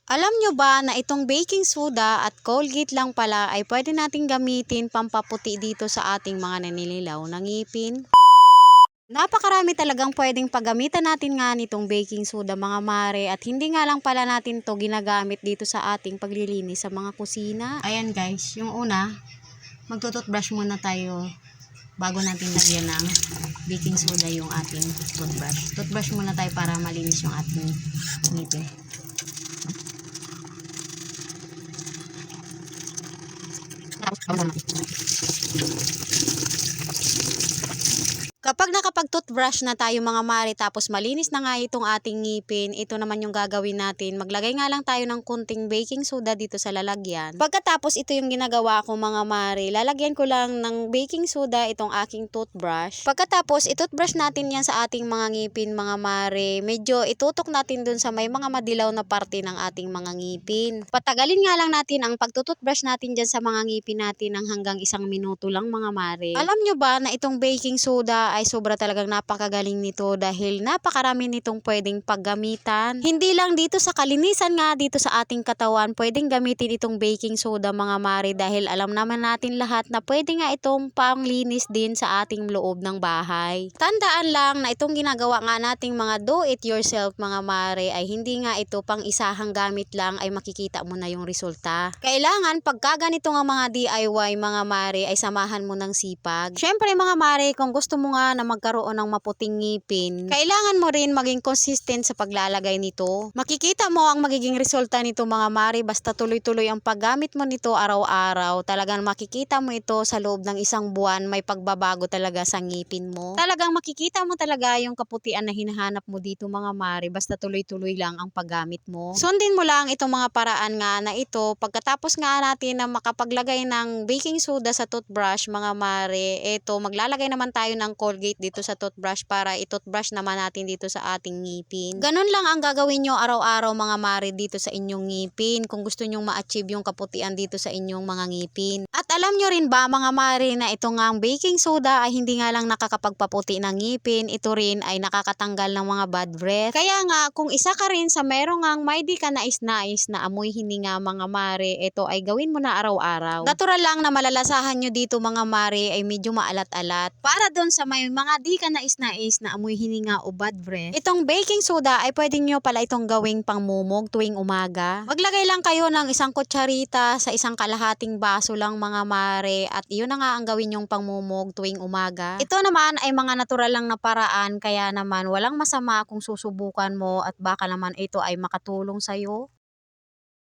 Alam nyo ba na itong baking soda at Colgate lang pala ay pwede nating gamitin pampaputi dito sa ating mga nanililaw na ngipin? Napakarami talagang pwedeng paggamitan natin nga nitong baking soda mga mare, at hindi nga lang pala natin to ginagamit dito sa ating paglilinis sa mga kusina. Ayan guys, yung una, magtututbrush muna tayo bago natin lagyan ng baking soda yung ating toothbrush. Toothbrush muna tayo para malinis yung ating ngipin. Kapag nakapag-toothbrush na tayo mga mare, tapos malinis na nga itong ating ngipin, ito naman yung gagawin natin. Maglagay nga lang tayo ng kunting baking soda dito sa lalagyan. Pagkatapos ito yung ginagawa ko mga mare, lalagyan ko lang ng baking soda itong aking toothbrush. Pagkatapos itoothbrush natin yan sa ating mga ngipin mga mare. Medyo itutok natin dun sa may mga madilaw na parte ng ating mga ngipin. Patagalin nga lang natin ang pagtutoothbrush natin dyan sa mga ngipin natin ng hanggang 1 minuto lang mga mare. Alam nyo ba na itong baking soda ay sobra talagang napakagaling nito dahil napakarami nitong pwedeng paggamitan. Hindi lang dito sa kalinisan nga dito sa ating katawan, pwedeng gamitin itong baking soda mga mare, dahil alam naman natin lahat na pwede nga itong panglinis din sa ating loob ng bahay. Tandaan lang na itong ginagawa nga nating mga do it yourself mga mare ay hindi nga ito pang isahang gamit lang ay makikita mo na yung resulta. Kailangan pagka ganito nga mga DIY mga mare ay samahan mo ng sipag. Syempre mga mare, kung gusto mo nga na magkaroon ng maputing ngipin, kailangan mo rin maging consistent sa paglalagay nito. Makikita mo ang magiging resulta nito mga mare basta tuloy-tuloy ang paggamit mo nito araw-araw. Talagang makikita mo ito sa loob ng 1 buwan, may pagbabago talaga sa ngipin mo. Talagang makikita mo talaga yung kaputian na hinahanap mo dito mga mare basta tuloy-tuloy lang ang paggamit mo. Sundin mo lang itong mga paraan nga na ito. Pagkatapos nga natin na makapaglagay ng baking soda sa toothbrush mga mare, eto maglalagay naman tayo ng Colgate dito sa toothbrush para i-toothbrush naman natin dito sa ating ngipin. Ganun lang ang gagawin nyo araw-araw mga mare dito sa inyong ngipin kung gusto nyong ma-achieve yung kaputian dito sa inyong mga ngipin. At alam nyo rin ba mga mare na ito nga ang baking soda ay hindi nga lang nakakapagpaputi ng ngipin, ito rin ay nakakatanggal ng mga bad breath. Kaya nga kung isa ka rin sa merong ngang may di ka nais-nais na amoy hininga mga mare, ito ay gawin mo na araw-araw. Natural lang na malalasahan nyo dito mga mare ay medyo maalat-alat. Para doon sa may mga di ka nais-nais na amoy hininga o bad breath, itong baking soda ay pwede nyo pala itong gawing pangmumog tuwing umaga. Maglagay lang kayo ng 1 kutsarita sa 1 kalahating baso lang mga mare, at iyon na nga ang gawin yung pangmumog tuwing umaga. Ito naman ay mga natural lang na paraan, kaya naman walang masama kung susubukan mo at baka naman ito ay makatulong sa'yo.